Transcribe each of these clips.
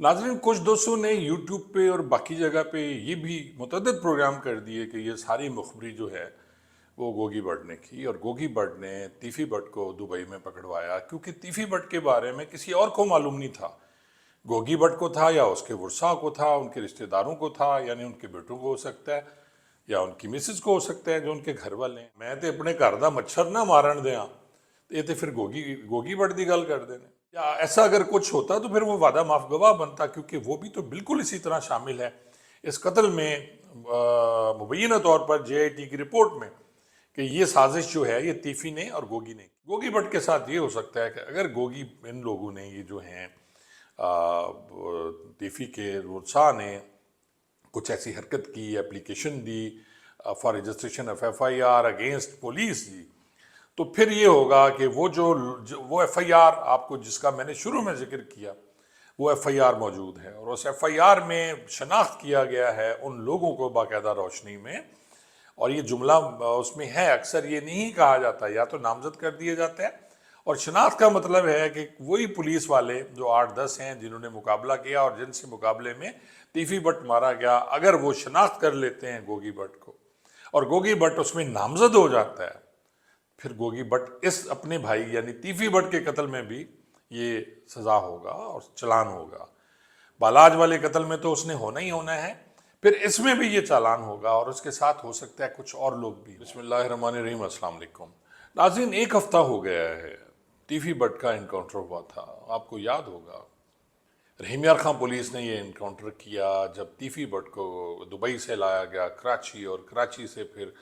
नाज़रीन, कुछ दोस्तों ने यूट्यूब पे और बाकी जगह पे ये भी मुतअद्दिद प्रोग्राम कर दिए कि ये सारी मुखबरी जो है वो गोगी भट्ट ने की, और गोगी भट्ट ने तीफी भट्ट को दुबई में पकड़वाया क्योंकि तीफी भट्ट के बारे में किसी और को मालूम नहीं था। गोगी भट्ट को था, या उसके वर्सा को था, उनके रिश्तेदारों को था, यानी उनके बेटों को हो सकता है, या उनकी मिसेज को हो सकता है, जो उनके घर वाले हैं। मैं तो अपने घर का मच्छर ना मारन दिया, ये तो फिर गोगी भट्ट की गल कर देने। या ऐसा अगर कुछ होता तो फिर वो वादा माफ गवाह बनता, क्योंकि वो भी तो बिल्कुल इसी तरह शामिल है इस कत्ल में, मुबैना तौर पर JIT की रिपोर्ट में, कि ये साजिश जो है ये तीफी ने और गोगी ने। गोगी भट्ट के साथ ये हो सकता है कि अगर गोगी इन लोगों ने ये जो हैं तीफी के रुसा ने कुछ ऐसी हरकत की, एप्लीकेशन दी for registration of FIR against police दी, तो फिर ये होगा कि वो FIR आपको जिसका मैंने शुरू में जिक्र किया, वो FIR मौजूद है, और उस FIR में शनाख्त किया गया है उन लोगों को बाकायदा रोशनी में। और ये जुमला उसमें है, अक्सर ये नहीं कहा जाता, या तो नामजद कर दिए जाते हैं, और शनाख्त का मतलब है कि वही पुलिस वाले जो 8-10 हैं जिन्होंने मुकाबला किया और जिनसे मुकाबले में तीफी भट्ट मारा गया, अगर वो शनाख्त कर लेते हैं गोगी भट्ट को और गोगी भट्ट उसमें नामजद हो जाता है, फिर गोगी भट्ट इस अपने भाई यानी तीफी भट्ट के कत्ल में भी ये सज़ा होगा और चलान होगा। बालाज वाले कत्ल में तो उसने होना ही होना है, फिर इसमें भी ये चालान होगा, और उसके साथ हो सकता है कुछ और लोग भी। बिस्मिल्लाहिर्रहमानिर्रहीम, अस्सलाम वालेकुम नाज़रीन। एक हफ्ता हो गया है तीफी भट्ट का इनकाउंटर हुआ था। आपको याद होगा रहीम यार खां पुलिस ने ये इनकाउंटर किया जब तीफी भट्ट को दुबई से लाया गया कराची, और कराची से फिर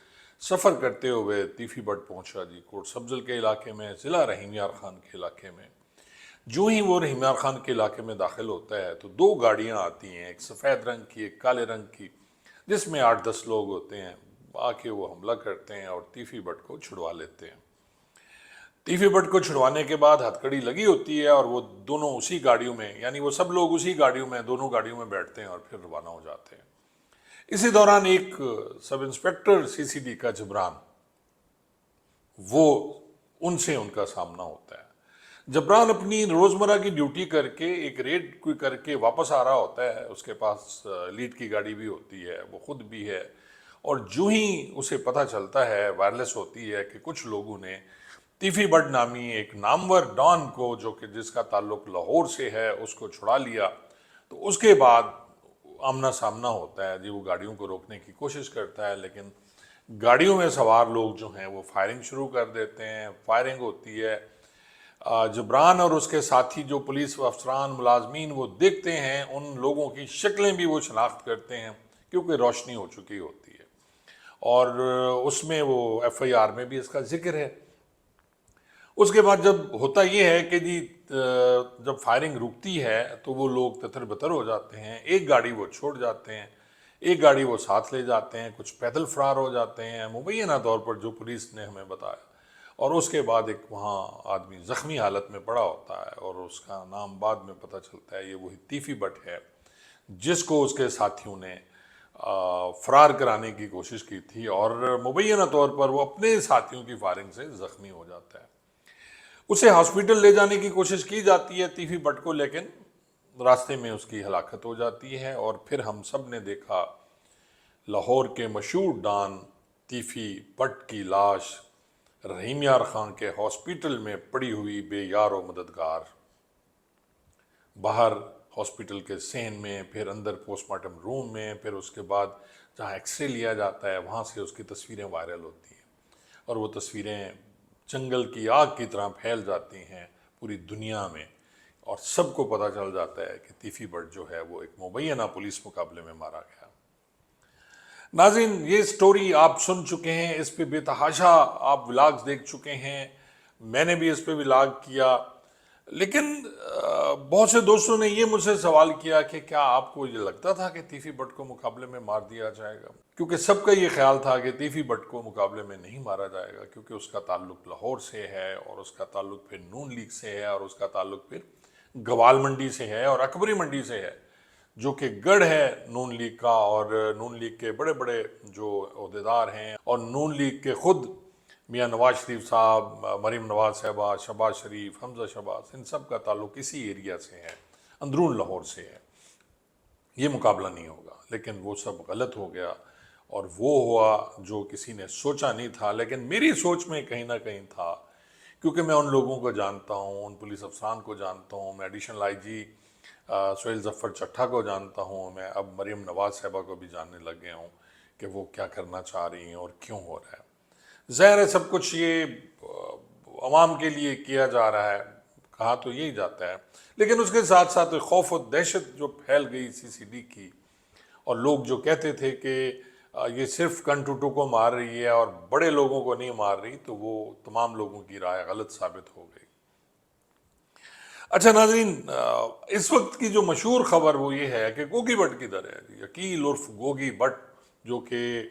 सफ़र करते हुए तीफी भट्ट पहुंचा जी कोट सब्जल के इलाके में, ज़िला रहीम यार खान के इलाके में। जो ही वो रहीम यार खान के इलाके में दाखिल होता है तो दो गाड़ियां आती हैं, एक सफ़ेद रंग की, एक काले रंग की, जिसमें 8-10 लोग होते हैं। आके वो हमला करते हैं और तीफी भट्ट को छुड़वा लेते हैं। तीफी भट्ट को छुड़वाने के बाद हथकड़ी लगी होती है, और वो दोनों उसी गाड़ियों में, यानी वो सब लोग उसी गाड़ियों में, दोनों गाड़ियों में बैठते हैं और फिर रवाना हो जाते हैं। इसी दौरान एक सब इंस्पेक्टर CCD का जबरान, वो उनसे उनका सामना होता है। जबरान अपनी रोज़मर्रा की ड्यूटी करके एक रेड कोई करके वापस आ रहा होता है, उसके पास लीड की गाड़ी भी होती है, वो खुद भी है, और जो ही उसे पता चलता है, वायरलेस होती है कि कुछ लोगों ने तीफी भट्ट नामी एक नामवर डॉन को, जो कि जिसका ताल्लुक लाहौर से है, उसको छुड़ा लिया, तो उसके बाद आमना सामना होता है जी। वो गाड़ियों को रोकने की कोशिश करता है, लेकिन गाड़ियों में सवार लोग जो हैं वो फायरिंग शुरू कर देते हैं। फायरिंग होती है, जबरान और उसके साथी जो पुलिस अफसरान मुलाजमीन वो देखते हैं, उन लोगों की शक्लें भी वो शनाख्त करते हैं क्योंकि रोशनी हो चुकी होती है, और उसमें वो FIR में भी इसका जिक्र है। उसके बाद जब होता ये है कि जी जब फायरिंग रुकती है तो वो लोग तितर बितर हो जाते हैं। एक गाड़ी वो छोड़ जाते हैं, एक गाड़ी वो साथ ले जाते हैं, कुछ पैदल फरार हो जाते हैं मुबैना तौर पर जो पुलिस ने हमें बताया। और उसके बाद एक वहाँ आदमी ज़ख्मी हालत में पड़ा होता है, और उसका नाम बाद में पता चलता है ये वही तीफी भट्ट है जिसको उसके साथियों ने फरार कराने की कोशिश की थी, और मुबैना तौर पर वो अपने साथियों की फायरिंग से ज़ख्मी हो जाता है। उसे हॉस्पिटल ले जाने की कोशिश की जाती है तीफी भट्ट को, लेकिन रास्ते में उसकी हलाकत हो जाती है। और फिर हम सब ने देखा लाहौर के मशहूर डॉन तीफी भट्ट की लाश रहीम यार खान के हॉस्पिटल में पड़ी हुई बेयार व मददगार, बाहर हॉस्पिटल के सहन में, फिर अंदर पोस्टमार्टम रूम में, फिर उसके बाद जहाँ एक्सरे लिया जाता है वहाँ से उसकी तस्वीरें वायरल होती हैं, और वो तस्वीरें जंगल की आग की तरह फैल जाती हैं पूरी दुनिया में, और सबको पता चल जाता है कि तीफी भट्ट जो है वो एक मुबैना पुलिस मुकाबले में मारा गया। नाज़रीन, ये स्टोरी आप सुन चुके हैं, इस पे बेतहाशा आप व्लॉग्स देख चुके हैं, मैंने भी इस पे व्लॉग किया, लेकिन बहुत से दोस्तों ने ये मुझसे सवाल किया कि क्या आपको ये लगता था कि तीफी भट्ट को मुकाबले में मार दिया जाएगा? क्योंकि सबका ये ख्याल था कि तीफी भट्ट को मुकाबले में नहीं मारा जाएगा, क्योंकि उसका ताल्लुक लाहौर से है, और उसका ताल्लुक फिर नून लीग से है, और उसका ताल्लुक फिर गवाल मंडी से है और अकबरी मंडी से है, जो कि गढ़ है नून लीग का, और नून लीग के बड़े बड़े जो अहदेदार हैं, और नून लीग के खुद मियाँ नवाज शरीफ साहब, मरीम नवाज साहबा, शहबाज शरीफ, हमजा शहबाज, इन सब का ताल्लुक इसी एरिया से है, अंदरून लाहौर से है। یہ مقابلہ نہیں ہوگا، لیکن وہ سب غلط ہو گیا، اور وہ ہوا جو کسی نے سوچا نہیں تھا، لیکن میری سوچ میں کہیں نہ کہیں تھا، کیونکہ میں ان لوگوں کو جانتا ہوں، ان پولیس افسران کو جانتا ہوں، میں ایڈیشنل آئی جی سہیل ظفر چٹھا کو جانتا ہوں، میں اب مریم نواز صاحبہ کو بھی جاننے لگ گیا ہوں کہ وہ کیا کرنا چاہ رہی ہیں اور کیوں ہو رہا ہے۔ ظاہر ہے سب کچھ یہ عوام کے لیے کیا جا رہا ہے، کہا تو یہی جاتا ہے، لیکن اس کے ساتھ ساتھ خوف و دہشت جو پھیل گئی سی سی ڈی کی، اور لوگ جو کہتے تھے کہ یہ صرف کنٹوٹو کو مار رہی ہے اور بڑے لوگوں کو نہیں مار رہی، تو وہ تمام لوگوں کی رائے غلط ثابت ہو گئی۔ اچھا ناظرین، اس وقت کی جو مشہور خبر وہ یہ ہے کہ گوگی بٹ کدھر ہے؟ عقیل عرف گوگی بٹ، جو کہ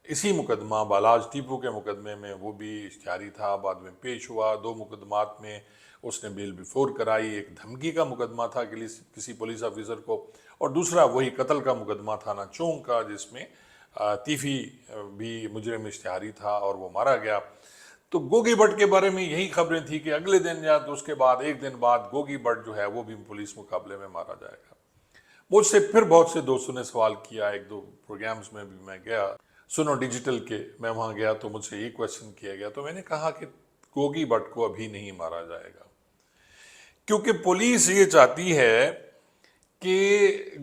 اسی مقدمہ بالاج ٹیپو کے مقدمے میں وہ بھی اشتہاری تھا، بعد میں پیش ہوا، 2 مقدمات میں اس نے بیل بیفور کرائی، ایک دھمکی کا مقدمہ تھا کسی پولیس آفیسر کو، اور دوسرا وہی قتل کا مقدمہ تھا نا چونگ کا، جس میں تیفی بھی مجرم اشتہاری تھا اور وہ مارا گیا۔ تو گوگی بٹ کے بارے میں یہی خبریں تھیں کہ اگلے دن یا تو اس کے بعد ایک دن بعد گوگی بٹ جو ہے وہ بھی پولیس مقابلے میں مارا جائے گا۔ مجھ سے پھر بہت سے دوستوں نے سوال کیا، 1-2 پروگرامز میں بھی میں گیا، سنو ڈیجیٹل کے، میں وہاں گیا تو مجھ سے یہ کویسچن کیا گیا، تو میں نے کہا کہ گوگی بٹ کو ابھی نہیں مارا جائے گا، کیونکہ پولیس یہ چاہتی ہے کہ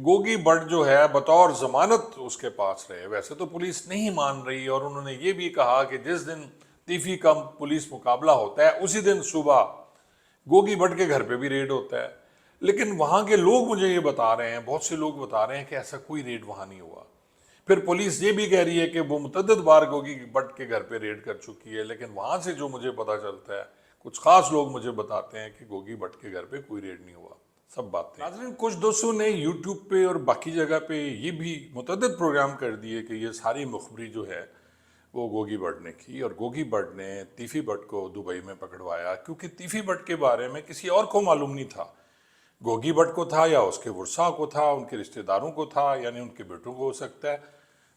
گوگی بٹ جو ہے بطور ضمانت اس کے پاس رہے۔ ویسے تو پولیس نہیں مان رہی، اور انہوں نے یہ بھی کہا کہ جس دن تیفی کا پولیس مقابلہ ہوتا ہے اسی دن صبح گوگی بٹ کے گھر پہ بھی ریڈ ہوتا ہے، لیکن وہاں کے لوگ مجھے یہ بتا رہے ہیں، بہت سے لوگ بتا رہے ہیں کہ ایسا کوئی ریڈ وہاں نہیں ہوا۔ پھر پولیس یہ بھی کہہ رہی ہے کہ وہ متعدد بار گوگی بٹ کے گھر پہ ریڈ کر چکی ہے، لیکن وہاں سے جو مجھے پتا چلتا ہے، کچھ خاص لوگ مجھے بتاتے ہیں کہ گوگی بٹ کے گھر پہ کوئی ریڈ نہیں ہوا۔ سب باتیں ناظرین، کچھ دوستوں نے یوٹیوب پہ اور باقی جگہ پہ یہ بھی متعدد پروگرام کر دیے کہ یہ ساری مخبری جو ہے وہ گوگی بٹ نے کی، اور گوگی بٹ نے تیفی بٹ کو دبئی میں پکڑوایا، کیونکہ تیفی بٹ کے بارے میں کسی اور کو معلوم نہیں تھا۔ گوگی بٹ کو تھا، یا اس کے ورثاء کو تھا، ان کے رشتہ داروں کو تھا، یعنی ان کے بیٹوں کو ہو سکتا ہے،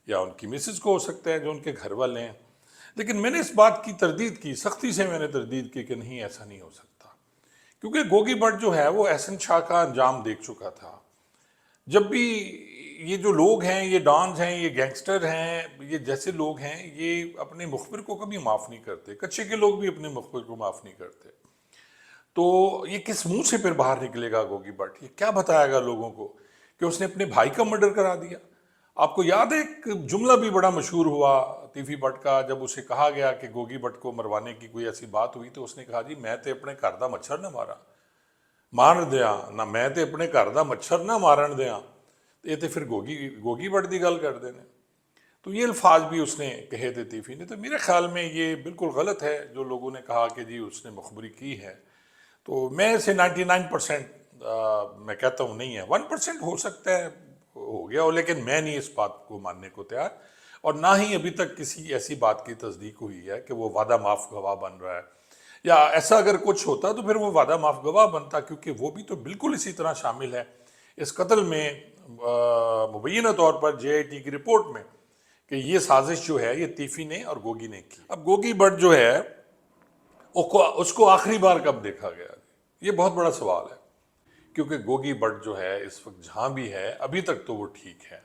یا ان کی مسز کو ہو سکتا ہے جو ان کے گھر والے ہیں۔ لیکن میں نے اس بات کی تردید کی، سختی سے میں نے تردید کی کہ نہیں، ایسا نہیں ہو سکتا، کیونکہ گوگی بٹ جو ہے وہ احسن شاہ کا انجام دیکھ چکا تھا۔ جب بھی یہ جو لوگ ہیں، یہ ڈانز ہیں، یہ گینگسٹر ہیں، یہ جیسے لوگ ہیں، یہ اپنے مخبر کو کبھی معاف نہیں کرتے، کچے کے لوگ بھی اپنے مخبر کو معاف نہیں کرتے۔ تو یہ کس منہ سے پھر باہر نکلے گا گوگی بٹ؟ یہ کیا بتائے گا لوگوں کو کہ اس نے اپنے بھائی کا مرڈر کرا دیا؟ آپ کو یاد ہے ایک جملہ بھی بڑا مشہور ہوا تیفی بٹ کا، جب اسے کہا گیا کہ گوگی بٹ کو مروانے کی کوئی ایسی بات ہوئی، تو اس نے کہا جی میں تے اپنے گھر دا مچھر نہ مار دیا نہ، میں تے اپنے گھر دا مچھر نہ مارن دیا، یہ تے پھر گوگی بٹ دی گل کر دینے۔ تو یہ الفاظ بھی اس نے کہے تھے تیفی نے۔ تو میرے خیال میں یہ بالکل غلط ہے جو لوگوں نے کہا کہ جی اس نے مخبری کی ہے۔ تو میں اسے 99% میں کہتا ہوں نہیں ہے، 1% ہو سکتا ہے ہو گیا ہو، لیکن میں نہیں اس بات کو ماننے کو تیار، اور نہ ہی ابھی تک کسی ایسی بات کی تصدیق ہوئی ہے کہ وہ وعدہ معاف گواہ بن رہا ہے، یا ایسا اگر کچھ ہوتا تو پھر وہ وعدہ معاف گواہ بنتا، کیونکہ وہ بھی تو بالکل اسی طرح شامل ہے اس قتل میں، مبینہ طور پر جے آئی ٹی کی رپورٹ میں، کہ یہ سازش جو ہے یہ تیفی نے اور گوگی نے کی۔ اب گوگی بٹ جو ہے اس کو آخری بار کب دیکھا گیا؟ یہ بہت بڑا سوال ہے، کیونکہ گوگی بٹ جو ہے اس وقت جہاں بھی ہے ابھی تک تو وہ ٹھیک ہے،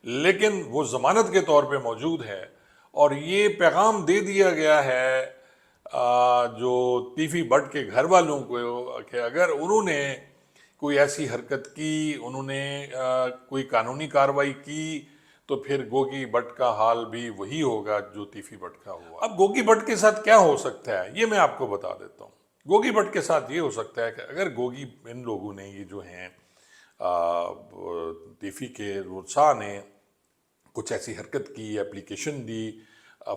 لیکن وہ ضمانت کے طور پہ موجود ہے، اور یہ پیغام دے دیا گیا ہے جو تیفی بٹ کے گھر والوں کو کہ اگر انہوں نے کوئی ایسی حرکت کی، انہوں نے کوئی قانونی کارروائی کی، تو پھر گوگی بٹ کا حال بھی وہی ہوگا جو تیفی بٹ کا ہوا۔ اب گوگی بٹ کے ساتھ کیا ہو سکتا ہے یہ میں آپ کو بتا دیتا ہوں۔ گوگی بٹ کے ساتھ یہ ہو سکتا ہے کہ اگر ان لوگوں نے، یہ جو ہیں تیفی کے ورثاء نے کچھ ایسی حرکت کی، اپلیکیشن دی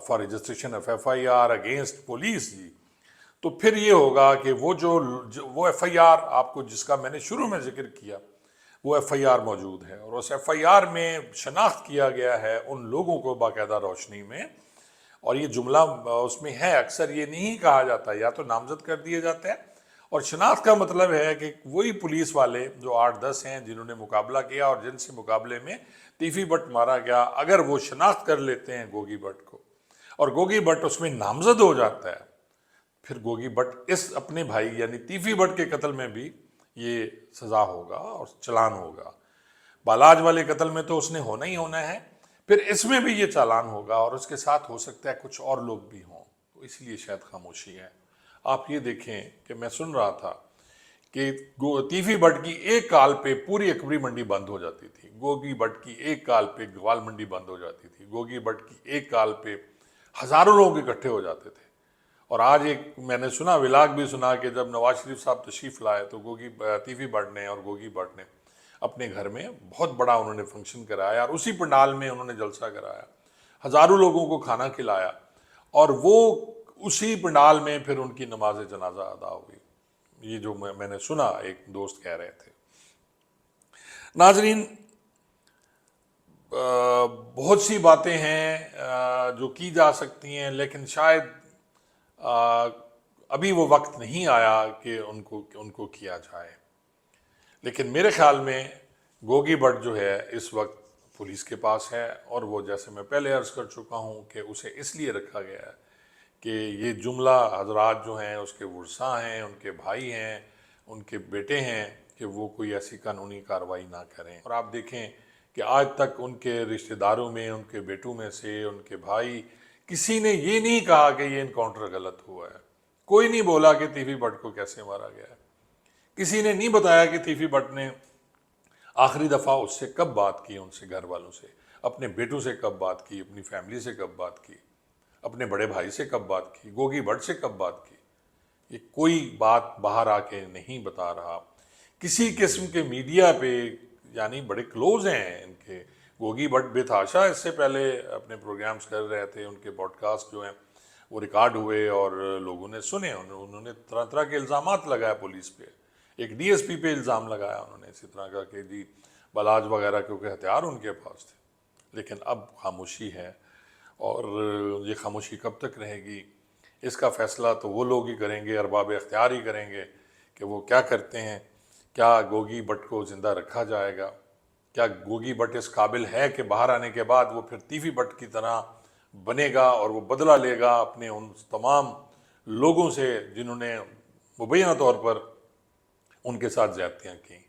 for registration of F I R against police دی، تو پھر یہ ہوگا کہ وہ ایف آئی آر آپ کو جس کا میں نے شروع میں ذکر کیا، وہ ایف آئی آر موجود ہے، اور اس ایف آئی آر میں شناخت کیا گیا ہے ان لوگوں کو باقاعدہ روشنی میں، اور یہ جملہ اس میں ہے، اکثر یہ نہیں کہا جاتا، یا تو نامزد کر دیا جاتا ہے، اور شناخت کا مطلب ہے کہ وہی پولیس والے جو 8-10 ہیں جنہوں نے مقابلہ کیا اور جن سے مقابلے میں تیفی بٹ مارا گیا، اگر وہ شناخت کر لیتے ہیں گوگی بٹ کو، اور گوگی بٹ اس میں نامزد ہو جاتا ہے، پھر گوگی بٹ اس اپنے بھائی یعنی تیفی بٹ کے قتل میں بھی یہ سزا ہوگا اور چلان ہوگا۔ बालाज वाले कत्ल में तो उसने होना ही होना है, फिर इसमें भी ये चालान होगा और उसके साथ हो सकता है कुछ और लोग भी हों, तो इसलिए शायद खामोशी है। आप ये देखें कि मैं सुन रहा था कि तीफी भट्ट की एक काल पे पूरी अकबरी मंडी बंद हो जाती थी, गोगी भट्ट की एक काल पे ग्वाल मंडी बंद हो जाती थी, गोगी भट्ट की एक काल पे हजारों लोग इकट्ठे हो जाते थे। और आज एक मैंने सुना, विलाग भी सुना, कि जब नवाज शरीफ साहब तशरीफ लाए तो तीफी भट्ट ने और गोगी भट्ट ने अपने घर में बहुत बड़ा उन्होंने फंक्शन कराया और उसी पंडाल में उन्होंने जलसा कराया, हजारों लोगों को खाना खिलाया और वो उसी पंडाल में फिर उनकी नमाज जनाजा अदा हुई। ये जो मैंने सुना, एक दोस्त कह रहे थे। नाजरीन, बहुत सी बातें हैं जो की जा सकती हैं, लेकिन शायद अभी वो वक्त नहीं आया कि उनको किया जाए। लेकिन मेरे ख्याल में गोगी भट्ट जो है इस वक्त पुलिस के पास है, और वो, जैसे मैं पहले अर्ज़ कर चुका हूँ, कि उसे इसलिए रखा गया है कि ये जुमला हजरात जो हैं उसके वर्सा हैं, उनके भाई हैं, उनके बेटे हैं, कि वो कोई ऐसी कानूनी कार्रवाई ना करें। और आप देखें कि आज तक उनके रिश्तेदारों में, उनके बेटों में से, उनके भाई, किसी ने ये नहीं कहा कि ये इनकाउंटर गलत हुआ है। कोई नहीं बोला कि तीफी भट्ट को कैसे मारा गया है। किसी ने नहीं बताया कि तीफी भट्ट ने आखिरी दफ़ा उससे कब बात की, उनसे घर वालों से, अपने बेटों से कब बात की, अपनी फैमिली से कब बात की, अपने बड़े भाई से कब बात की, गोगी भट्ट से कब बात की। ये कोई बात बाहर आके नहीं बता रहा। किसी किस्म के मीडिया पे, यानी बड़े क्लोज हैं इनके, गोगी भट्ट बेतहाशा इससे पहले अपने प्रोग्राम्स कर रहे थे, उनके पॉडकास्ट जो हैं वो रिकॉर्ड हुए और लोगों ने सुने। उन्होंने तरह तरह के इल्ज़ामात लगाया पुलिस पे, एक डीएसपी पे इल्ज़ाम लगाया उन्होंने इसी तरह का कि जी बालाज वगैरह, क्योंकि हथियार उनके पास थे। लेकिन अब खामोशी है, और ये खामोशी कब तक रहेगी इसका फ़ैसला तो वो लोग ही करेंगे, अरबाब इख्तियार ही करेंगे कि वो क्या करते हैं। क्या गोगी भट्ट को ज़िंदा रखा जाएगा? क्या गोगी भट्ट इस काबिल है कि बाहर आने के बाद वो फिर तीफी भट्ट की तरह बनेगा और वो बदला लेगा अपने उन तमाम लोगों से जिन्होंने मुबैना तौर पर उनके साथ ज़्यादतियाँ की?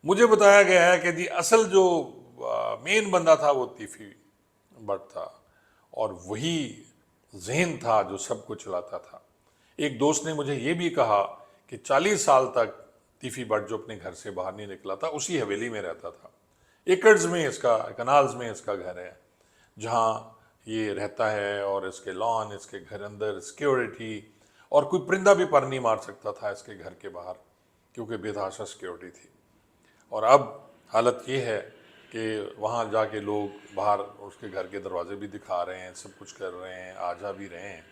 मुझे बताया गया है कि जी असल जो मेन बंदा था वो तीफी भट्ट था, और वही जहन था जो सब कुछ चलाता था। एक दोस्त ने मुझे ये भी कहा कि 40 साल तक तीफी भट्ट जो अपने घर से बाहर नहीं निकला था, उसी हवेली में रहता था। एकड़्स में इसका, कनाल्स में इसका घर है जहाँ ये रहता है, और इसके लॉन, इसके घर अंदर सिक्योरिटी, और कोई परिंदा भी पर नहीं मार सकता था इसके घर के बाहर, क्योंकि बेतहाशा सिक्योरिटी थी। और अब हालत ये है कि वहाँ जाके लोग बाहर उसके घर के दरवाजे भी दिखा रहे हैं, सब कुछ कर रहे हैं, आ जा भी रहे हैं।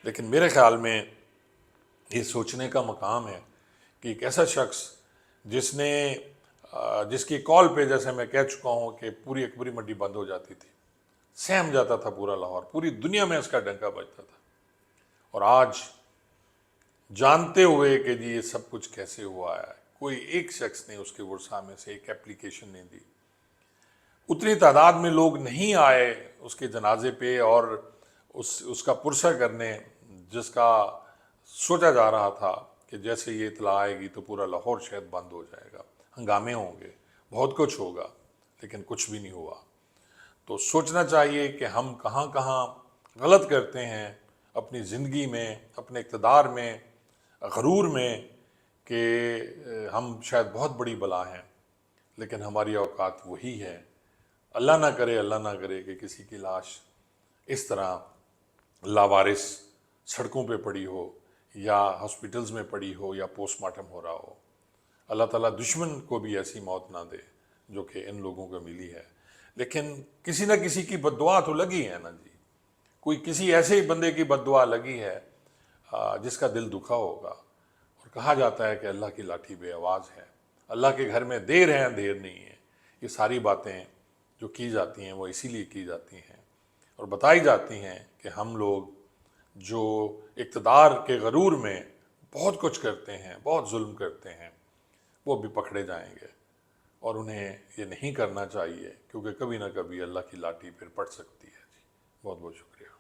लेकिन मेरे ख्याल में ये सोचने का मकाम है कि एक ऐसा शख्स जिसने जिसकी कॉल पे, जैसे मैं कह चुका हूँ कि पूरी अकबरी मंडी बंद हो जाती थी, सहम जाता था पूरा लाहौर, पूरी दुनिया में इसका डंका बजता था, और आज जानते हुए कि जी ये सब कुछ कैसे हुआ है, कोई एक शख्स ने उसके वर्सा में से एक एप्लीकेशन नहीं दी, उतनी तादाद में लोग नहीं आए उसके जनाजे पे और उसका पुरसा करने, जिसका सोचा जा रहा था कि जैसे ये इतला आएगी तो पूरा लाहौर शायद बंद हो जाएगा, हंगामे होंगे, बहुत कुछ होगा, लेकिन कुछ भी नहीं हुआ। तो सोचना चाहिए कि हम कहाँ कहाँ गलत करते हैं अपनी ज़िंदगी में, अपने इक़्तिदार में, गरूर में, कि हम शायद बहुत बड़ी बला हैं, लेकिन हमारी औकात वही है। अल्लाह ना करे, अल्लाह ना करे कि किसी की लाश इस तरह लावारिस सड़कों पे पड़ी हो, या हॉस्पिटल्स में पड़ी हो, या पोस्टमार्टम हो रहा हो। अल्लाह ताला दुश्मन को भी ऐसी मौत ना दे जो कि इन लोगों को मिली है। लेकिन किसी न किसी की बद्दुआ तो लगी है ना जी, कोई किसी ऐसे ही बंदे की बद्दुआ लगी है जिसका दिल दुखा होगा। और कहा जाता है कि अल्लाह की लाठी बेआवाज़ है, अल्लाह के घर में देर है अंधेर नहीं है। ये सारी बातें जो की जाती हैं वो इसीलिए की जाती हैं और बताई जाती हैं कि हम लोग जो इक़्तिदार के गरूर में बहुत कुछ करते हैं, बहुत जुल्म करते हैं, वो भी पकड़े जाएंगे, और उन्हें ये नहीं करना चाहिए, क्योंकि कभी ना कभी अल्लाह की लाठी फिर पड़ सकती है। जी, बहुत बहुत शुक्रिया।